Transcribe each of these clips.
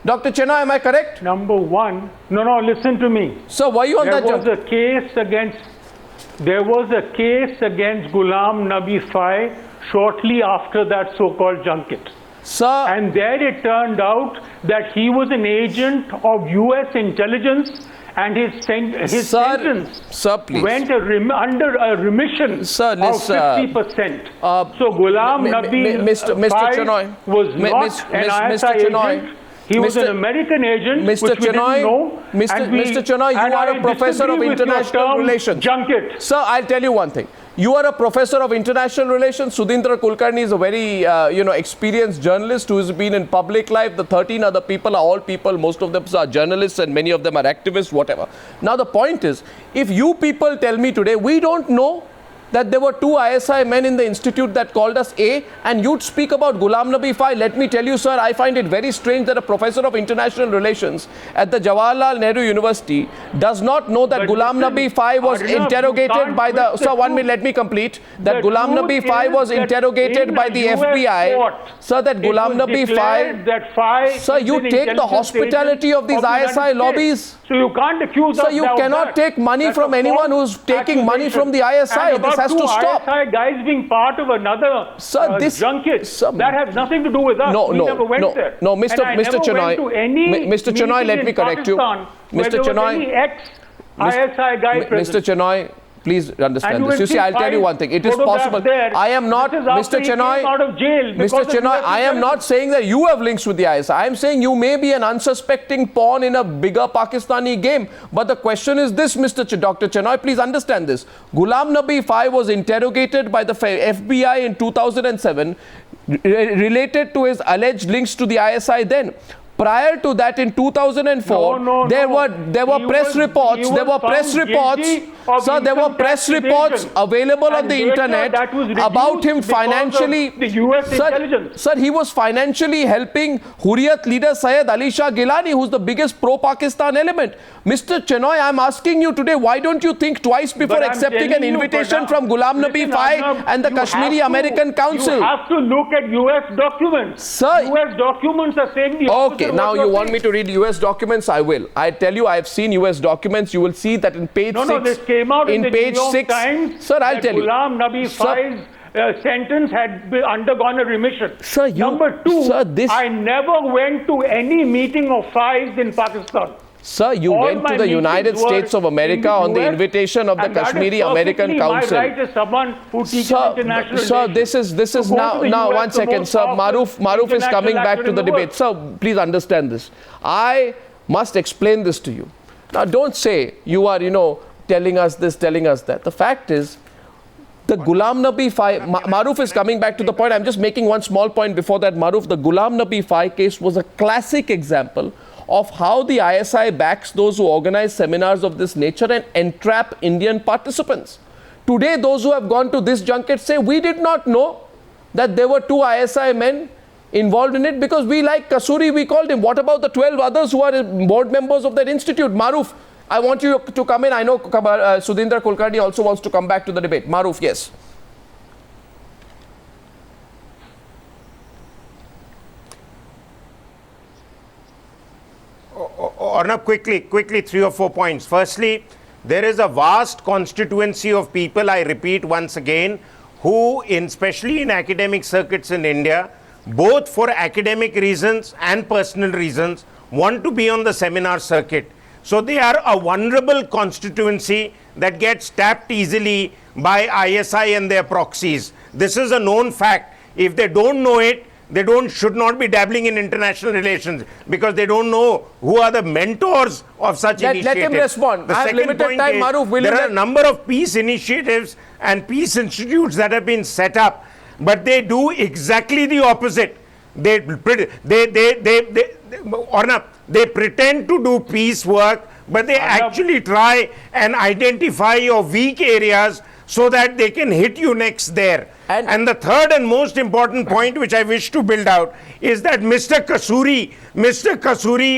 Dr. Chenoy, am I correct? Number one, no, listen to me. Sir, were you on that junket? There was a case against Ghulam Nabi Fai shortly after that so-called junket. Sir. And there it turned out that he was an agent of US intelligence, and his sentence went under a remission of 50%. So Ghulam Nabi Fai was not an ISI agent. He was an American agent, which we didn't know. Mr. Chenoy, you are a professor of international relations. Junket. Sir, I'll tell you one thing. You are a professor of international relations. Sudhindra Kulkarni is a very, experienced journalist who has been in public life. The 13 other people are all people. Most of them are journalists and many of them are activists, whatever. Now, the point is, if you people tell me today, we don't know that there were 2 ISI men in the institute that called us A, and you'd speak about Ghulam Nabi Fai. Let me tell you, sir, I find it very strange that a professor of international relations at the Jawaharlal Nehru University does not know that Ghulam Nabi Fai was interrogated by the... Sir, 1 minute, let me complete. That Ghulam Nabi Fai was interrogated by the FBI. Sir, that Ghulam Nabi Fai... Sir, you take the hospitality of these ISI lobbies. So you can't accuse us. Sir, you cannot take money from anyone who's taking money from the ISI. This has to stop. ISI guys being part of another junket. That has nothing to do with us. We never went there. No, Mr. Chenoy. Mr. Chenoy, let me correct you. Mr. Chenoy. Mr. Chenoy. Please understand this. You see, I'll tell you one thing. It is possible. I am not, Mr. Chenoy. Mr. Chenoy, I am not saying that you have links with the ISI. I am saying you may be an unsuspecting pawn in a bigger Pakistani game. But the question is this, Dr. Chenoy, please understand this. Ghulam Nabi Fai was interrogated by the FBI in 2007 related to his alleged links to the ISI then. Prior to that, in 2004, there were press reports. There were press reports. Sir, there were press reports available on the internet about him financially. Sir, he was financially helping Hurriyat leader Syed Ali Shah Gilani, who's the biggest pro-Pakistan element. Mr. Chenoy, I'm asking you today, why don't you think twice before accepting an invitation from Ghulam Nabi Fai and the Kashmiri American Council? You have to look at US documents. Sir, US documents are saying the opposite. Okay, now you want me to read US documents? I will. I tell you, I have seen US documents. You will see that in page 6. No, this came out in the page New York 6, Times. Sir, I'll tell you. Ghulam Nabi Fai's sentence had undergone a remission. Sir, Number 2, I never went to any meeting of Fai's in Pakistan. Sir, you went to the United States of America on the invitation of the Kashmiri American Council. My right as someone who teaches international relations. Sir, this is now 1 second. Sir, Maruf is coming back to the debate. Sir, please understand this. I must explain this to you. Now, don't say you are, telling us this, telling us that. The fact is, the Ghulam Nabi Fai, Maruf is coming back to the point. I'm just making one small point before that, Maruf. The Ghulam Nabi Fai case was a classic example of how the ISI backs those who organize seminars of this nature and entrap Indian participants. Today, those who have gone to this junket say, we did not know that there were 2 ISI men involved in it because we like Kasuri, we called him. What about the 12 others who are board members of that institute? Maruf, I want you to come in. I know Sudhindra Kulkarni also wants to come back to the debate. Maruf, yes. Arnab, quickly 3 or 4 points. Firstly, there is a vast constituency of people, I repeat once again, who, especially in academic circuits in India, both for academic reasons and personal reasons, want to be on the seminar circuit. So they are a vulnerable constituency that gets tapped easily by ISI and their proxies. This is a known fact. If they don't know it, they should not be dabbling in international relations because they don't know who are the mentors of such initiatives. Let him respond. I have limited time, Maruf. There are a number of peace initiatives and peace institutes that have been set up, but they do exactly the opposite. They pretend to do peace work, but they actually try and identify your weak areas so that they can hit you next there. And the third and most important point which I wish to build out is that Mr. Kasuri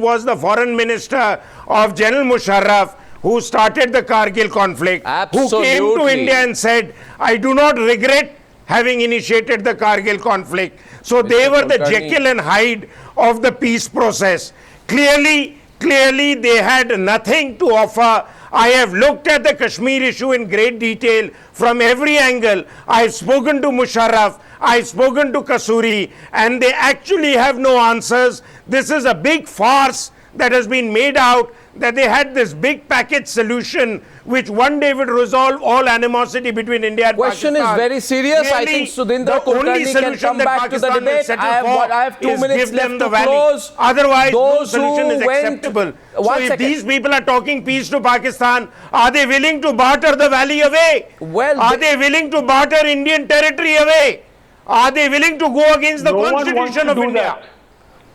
was the foreign minister of General Musharraf, who started the Kargil conflict, Absolutely. who came to India and said, I do not regret having initiated the Kargil conflict. So they were the Jekyll and Hyde of the peace process. Clearly they had nothing to offer. I have looked at the Kashmir issue in great detail from every angle. I've spoken to Musharraf, I've spoken to Kasuri, and they actually have no answers. This is a big farce that has been made out, that they had this big package solution which one day would resolve all animosity between India and Question Pakistan. is very serious. I think Sudhindra Kulkarni can come back to the debate. I have 2 minutes left to close. Otherwise, those no solution is acceptable. So if these people are talking peace to Pakistan, are they willing to barter the valley away? Well, are they willing to barter Indian territory away? Are they willing to go against the constitution of India?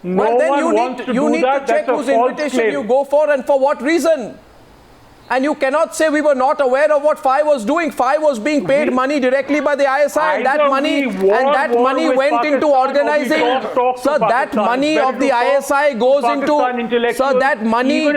Well, then you need to check whose invitation you go for and for what reason. And you cannot say we were not aware of what FI was doing. FI was being paid money directly by the ISI, and that money went into organizing. So that money of the ISI goes into. So that money.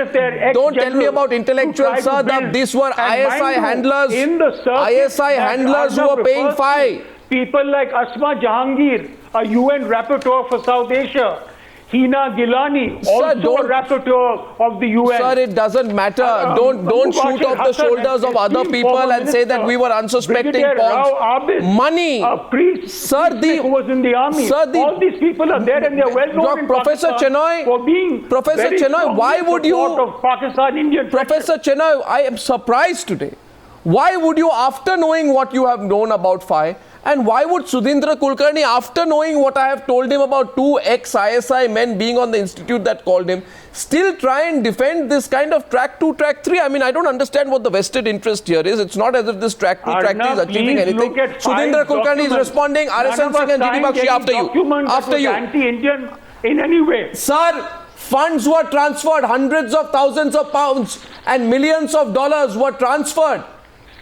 Don't tell me about intellectuals, sir. These were ISI handlers. ISI handlers who were paying FI. People like Asma Jahangir, a UN rapporteur for South Asia. Hina Gilani, also a rapporteur of the UN. Sir, it doesn't matter. Don't shoot off the shoulders of other people and say that we were unsuspecting pawns. Money. A priest sir, who was in the army. Sir, all these people are there and they are well known in Professor Chenoy, for being Professor Chenoy, why would you... Of Pakistan, Indian Professor Chenoy, I am surprised today. Why would you, after knowing what you have known about FI, and why would Sudhindra Kulkarni, after knowing what I have told him about 2 ex-ISI men being on the institute that called him, still try and defend this kind of track 2, track 3? I mean, I don't understand what the vested interest here is. It's not as if this track 2, track 3 is achieving anything. Sudhindra Kulkarni is responding. RSN Singh and GD Bakshi, after you. After you. Anti-Indian in any way. Sir, funds were transferred, hundreds of thousands of pounds and millions of dollars were transferred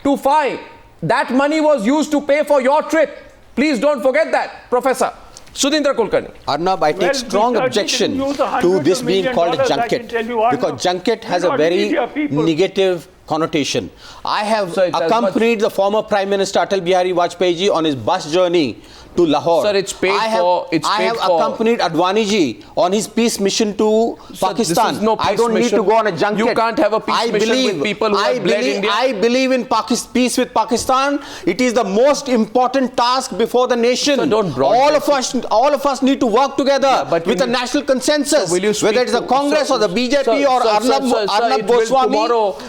to FI. That money was used to pay for your trip. Please don't forget that, Professor. Sudhindra Kulkarni. Arnab, I take strong objection to this being called a junket, because junket has a very negative connotation. I have accompanied the former Prime Minister Atal Bihari Vajpayee on his bus journey to Lahore. Sir, it's paid for. I have accompanied Advani ji on his peace mission to Pakistan. This is no peace I don't need to go on a junket. You can't have a peace mission with people who have bled India. I believe in peace with Pakistan. It is the most important task before the nation. So don't all of us need to work together with a national consensus. So whether it's the Congress or the BJP or Arnab Goswami.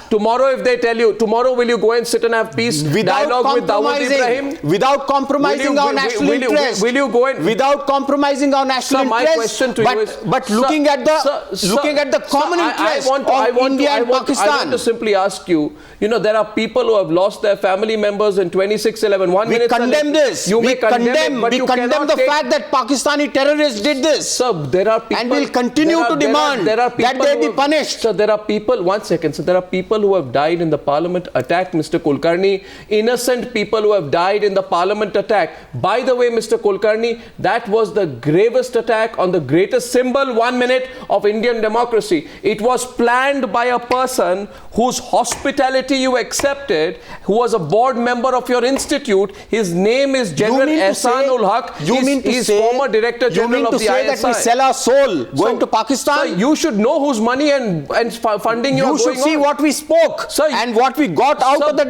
Tomorrow, if they tell you, tomorrow will you go and sit and have peace dialogue with Dawood Ibrahim? Without compromising our national interest. Will you go and without compromising our national interest? My question to you is, but looking at the common interest of India and Pakistan. I want to simply ask you, there are people who have lost their family members in 26/11. We condemn this. We condemn the fact that Pakistani terrorists did this. Sir, there are people, and we'll continue to demand that they be punished. So there are people, one second, so there are people who have died in the parliament attack, Mr. Kulkarni. Innocent people who have died in the parliament attack. By the way, Mr. Kulkarni, that was the gravest attack on the greatest symbol, 1 minute, of Indian democracy. It was planned by a person whose hospitality you accepted, who was a board member of your institute. His name is General Ehsanul Haq. He's former Director General of the ISI. You mean to say that we sell our soul going to Pakistan? Sir, you should know whose money and funding you are going on. You should see what we spoke, sir, and what we got out of the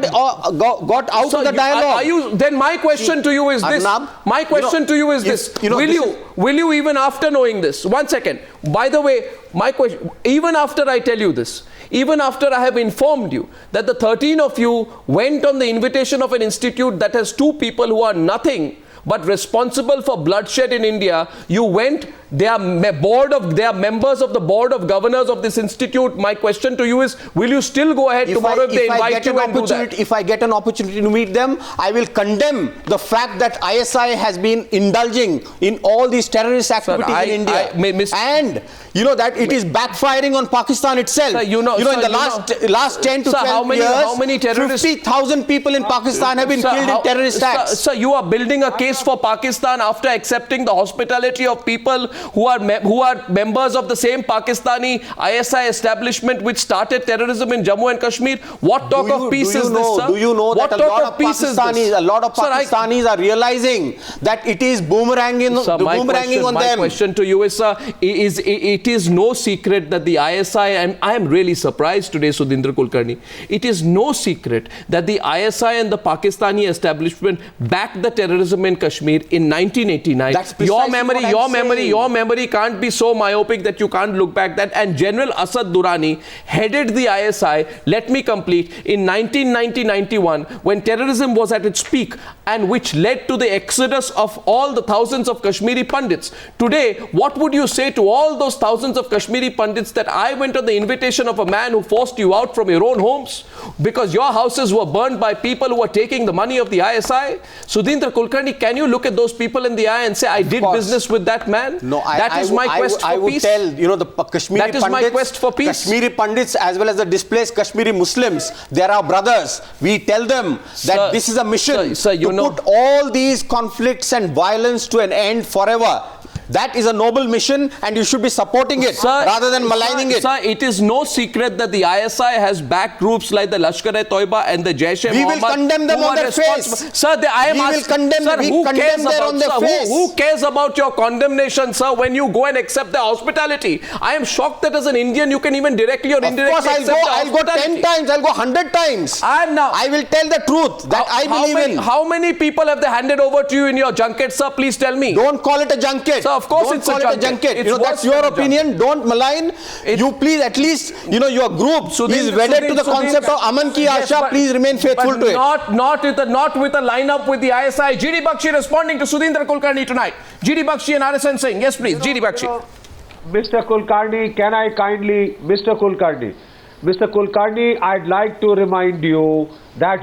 dialogue. Then my question to you is this. My question to you is this. Will you even after knowing this? 1 second. By the way, my question, even after I tell you this, even after I have informed you that the 13 of you went on the invitation of an institute that has 2 people who are nothing but responsible for bloodshed in India, you went. They are members of the board of governors of this institute. My question to you is, will you still go ahead tomorrow if they invite you and do that? If I get an opportunity to meet them, I will condemn the fact that ISI has been indulging in all these terrorist activities in India. And that it is backfiring on Pakistan itself. Sir, in the last 10 to 12 years, 50,000 people in Pakistan have been killed in terrorist acts. Sir, you are building a case for Pakistan after accepting the hospitality of people who are members of the same Pakistani ISI establishment which started terrorism in Jammu and Kashmir. What talk of peace is this, sir? Do you know that a lot of Pakistanis are realizing that it is boomeranging on them? My question to you is, sir, it is no secret that the ISI, and I am really surprised today, Sudhindra Kulkarni, it is no secret that the ISI and the Pakistani establishment backed the terrorism in Kashmir in 1989. Your memory can't be so myopic that you can't look back that. And General Asad Durrani headed the ISI, let me complete, in 1990-91 when terrorism was at its peak, and which led to the exodus of all the thousands of Kashmiri Pandits. Today, what would you say to all those thousands of Kashmiri Pandits that I went on the invitation of a man who forced you out from your own homes because your houses were burned by people who were taking the money of the ISI? Sudhindra Kulkarni, can you look at those people in the eye and say, I did business with that man? No, that is my quest for peace. I would tell, the Kashmiri Pandits, my quest for peace. Kashmiri Pandits as well as the displaced Kashmiri Muslims, they are our brothers. We tell them that this is a mission to put all these conflicts and violence to an end forever. That is a noble mission and you should be supporting it rather than maligning it. Sir, it is no secret that the ISI has backed groups like the Lashkar-e-Toiba and the Jaish-e-Mohammed. We will condemn them on their face. Sir, who cares about your condemnation, sir, when you go and accept the hospitality? I am shocked that as an Indian you can even directly or indirectly accept the hospitality. I'll go 10 times, I'll go 100 times. And now, I will tell the truth that I believe in. How many people have they handed over to you in your junket, sir? Please tell me. Don't call it a junket. Sir, of course it's a junket. That's your opinion. Don't malign. You please, at least, your group is wedded to the concept of Aman Ki Asha. Please remain faithful to it. Not with a lineup with the ISI. GD Bakshi responding to Sudhindra Kulkarni tonight. GD Bakshi and RSN Singh. Yes, please. GD Bakshi. Mr. Kulkarni, can I kindly, Mr. Kulkarni, I'd like to remind you that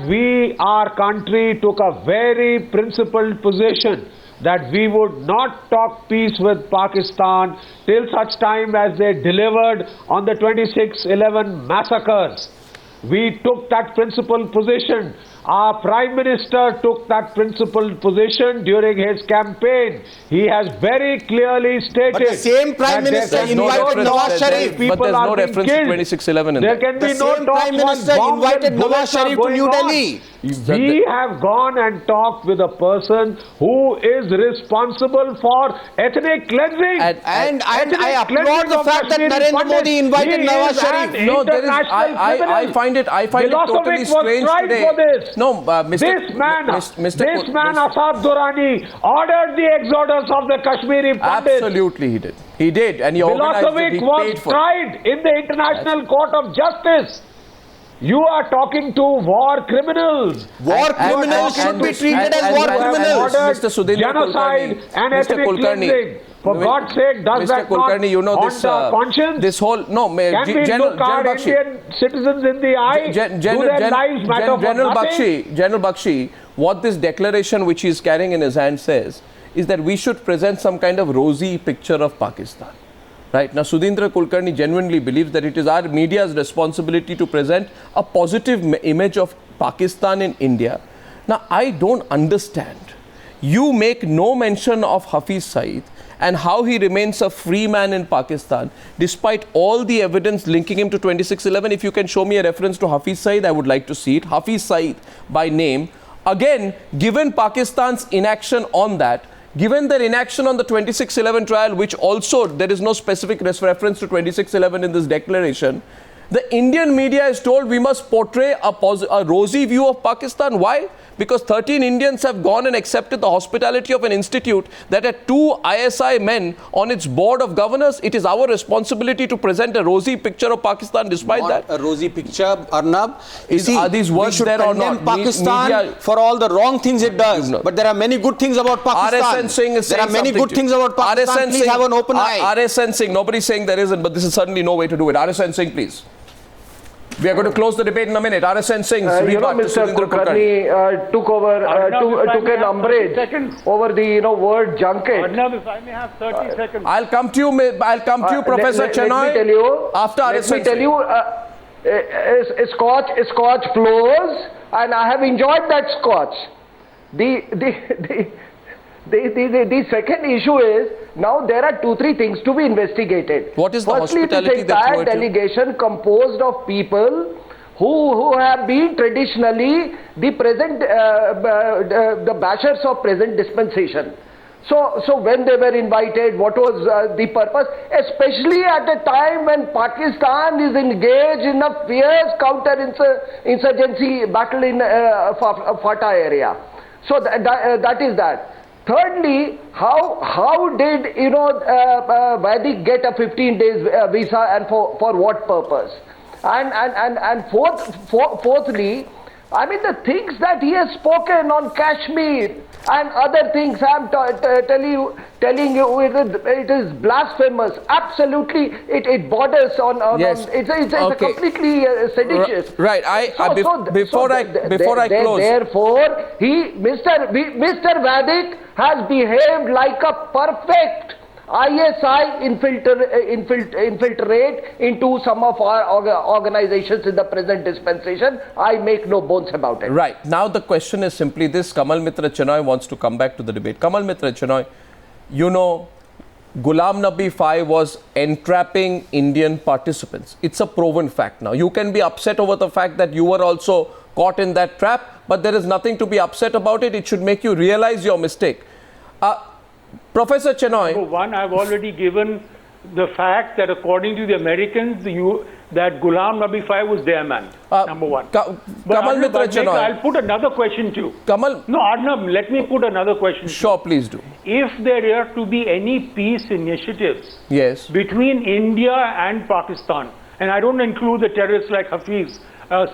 our country took a very principled position that we would not talk peace with Pakistan till such time as they delivered on the 26/11 massacres. We took that principled position. Our Prime Minister took that principled position during his campaign. He has very clearly stated. But the same Prime Minister invited Nawaz Sharif. But there's no reference to 26/11 in there. Can be no Prime Minister invited Nawaz Sharif to New Delhi. We have gone and talked with a person who is responsible for ethnic cleansing. And I applaud the fact that Narendra Modi invited Nawaz Sharif. No, there is. I find it totally strange today. No, this man Asad Durrani ordered the exodus of the Kashmiri Pandits. Absolutely, he did. He did, and he organized it. He was tried in the International Court of Justice. You are talking to war criminals. War criminals should be treated as war criminals. Mr. Sudhindra Genocide and ethnic cleansing. For God's sake, does that not haunt the conscience? This whole can we look our Indian citizens in the eye? Do their lives matter for nothing? General Bakshi, what this declaration which he is carrying in his hand says is that we should present some kind of rosy picture of Pakistan. Right now, Sudhindra Kulkarni genuinely believes that it is our media's responsibility to present a positive image of Pakistan in India. Now, I don't understand. You make no mention of Hafiz Saeed and how he remains a free man in Pakistan, despite all the evidence linking him to 26/11. If you can show me a reference to Hafiz Saeed, I would like to see it. Hafiz Saeed by name. Again, given Pakistan's inaction on that, given their inaction on the 26/11 trial, which also there is no specific reference to 26/11 in this declaration, the Indian media is told we must portray a rosy view of Pakistan. Why? Because 13 Indians have gone and accepted the hospitality of an institute that had 2 ISI men on its board of governors. It is our responsibility to present a rosy picture of Pakistan despite not that. A rosy picture, Arnab. Are these words there or not? Pakistan for all the wrong things it does. But there are many good things about Pakistan. RSN Singh is there are many good things about Pakistan. Please have an open eye. RSN Singh, nobody is saying there isn't, but this is certainly no way to do it. RSN Singh, please. We are going to close the debate in a minute. RSN Singh, Mr. Kulkarni took an umbrage over the word junket. Arnab, if I may have 30 seconds. I'll come to you, Professor Chenoy. Let me tell you. After RSN. Let me tell you. Scotch flows, and I have enjoyed that Scotch. The The second issue is, now there are 2-3 things to be investigated. What is the Firstly, hospitality this entire delegation composed of people who have been traditionally the present, the bashers of present dispensation. So when they were invited, what was the purpose? Especially at a time when Pakistan is engaged in a fierce counter-insurgency battle in FATA area. So that is that. Thirdly, how did Vaidik get a 15 days visa, and for what purpose? And fourthly, I mean, the things that he has spoken on Kashmir and other things, I'm telling you, it is blasphemous. Absolutely, it borders on yes. It's completely seditious. Right. Before I close. Therefore, Mr. Vaidik has behaved like a perfect ISI infiltrate into some of our organizations in the present dispensation. I make no bones about it. Right. Now the question is simply this. Kamal Mitra Chenoy wants to come back to the debate. Kamal Mitra Chenoy, you know, Ghulam Nabi Fai was entrapping Indian participants. It's a proven fact now. You can be upset over the fact that you were also caught in that trap, but there is nothing to be upset about it. It should make you realize your mistake. Professor Chenoy. Number one, I've already given the fact that according to the Americans, that Ghulam Nabi Fai was their man. Number one. Kamal Mitra Chenoy. I'll put another question to you. No, Arnab, let me put another question. Sure, please do. If there are to be any peace initiatives between India and Pakistan, and I don't include the terrorists like Hafiz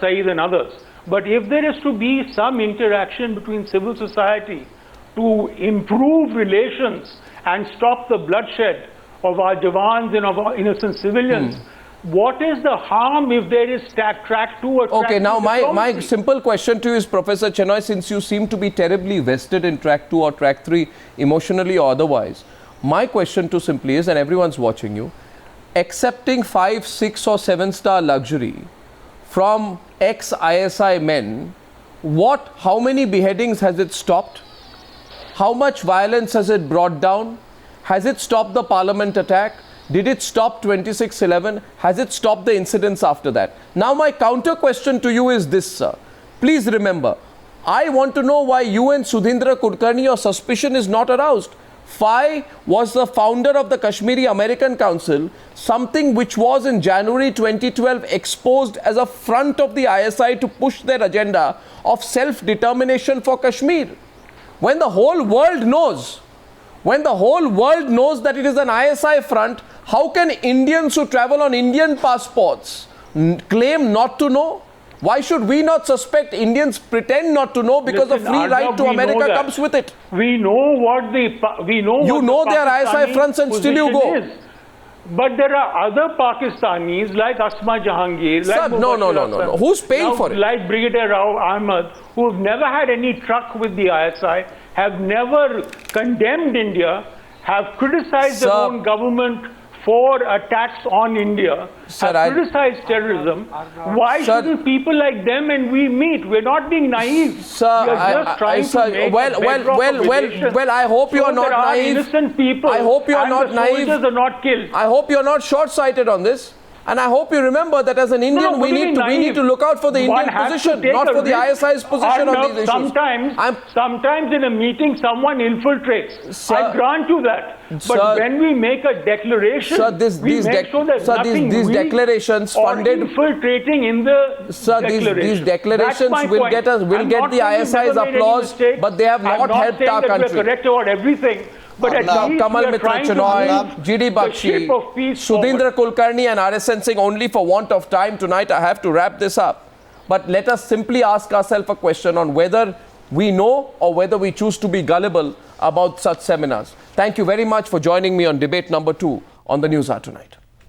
Saeed and others, but if there is to be some interaction between civil society to improve relations and stop the bloodshed of our Jawans and of our innocent civilians, what is the harm if there is track 2 or track 3? Okay, now my simple question to you is, Professor Chenoy, since you seem to be terribly vested in track 2 or track 3, emotionally or otherwise, my question to simply is, and everyone's watching you, accepting 5, 6 or 7-star luxury from ex-ISI men, how many beheadings has it stopped? How much violence has it brought down? Has it stopped the parliament attack? Did it stop 26/11? Has it stopped the incidents after that? Now my counter question to you is this, sir. Please remember, I want to know why you and Sudhindra Kulkarni, your suspicion is not aroused. Fai was the founder of the Kashmiri American Council, something which was in January 2012 exposed as a front of the ISI to push their agenda of self-determination for Kashmir. When the whole world knows, that it is an ISI front, how can Indians who travel on Indian passports claim not to know? Why should we not suspect? Indians pretend not to know because the free right to America comes with it. We know what they are ISI fronts and still you go. Is. But there are other Pakistanis like Asma Jahangir, like no. Who's paying for it? Like Brigadier Rao Ahmed, who have never had any truck with the ISI, have never condemned India, have criticized their own government for attacks on India, have criticized terrorism. Why shouldn't people like them and we meet? We're not being naive. Sir, we're just trying to make well, I hope you are not naive. Innocent people. I hope you are not naive. Soldiers are not killed. I hope you are not short-sighted on this. And I hope you remember that as an Indian, we need to look out for the Indian position, not for the ISI's position on these issues. Sometimes in a meeting, someone infiltrates. Sir, I grant you that. But when we make a declaration, we make sure that these declarations funded infiltrating in the declaration. These declarations will get the ISI's applause, but they have not helped our country. We're correct about everything. But Kamal Mitra Chenoy, GD Bakshi, Sudhindra Kulkarni and RSN Singh, only for want of time tonight, I have to wrap this up. But let us simply ask ourselves a question on whether we know or whether we choose to be gullible about such seminars. Thank you very much for joining me on debate number 2 on the News Hour tonight.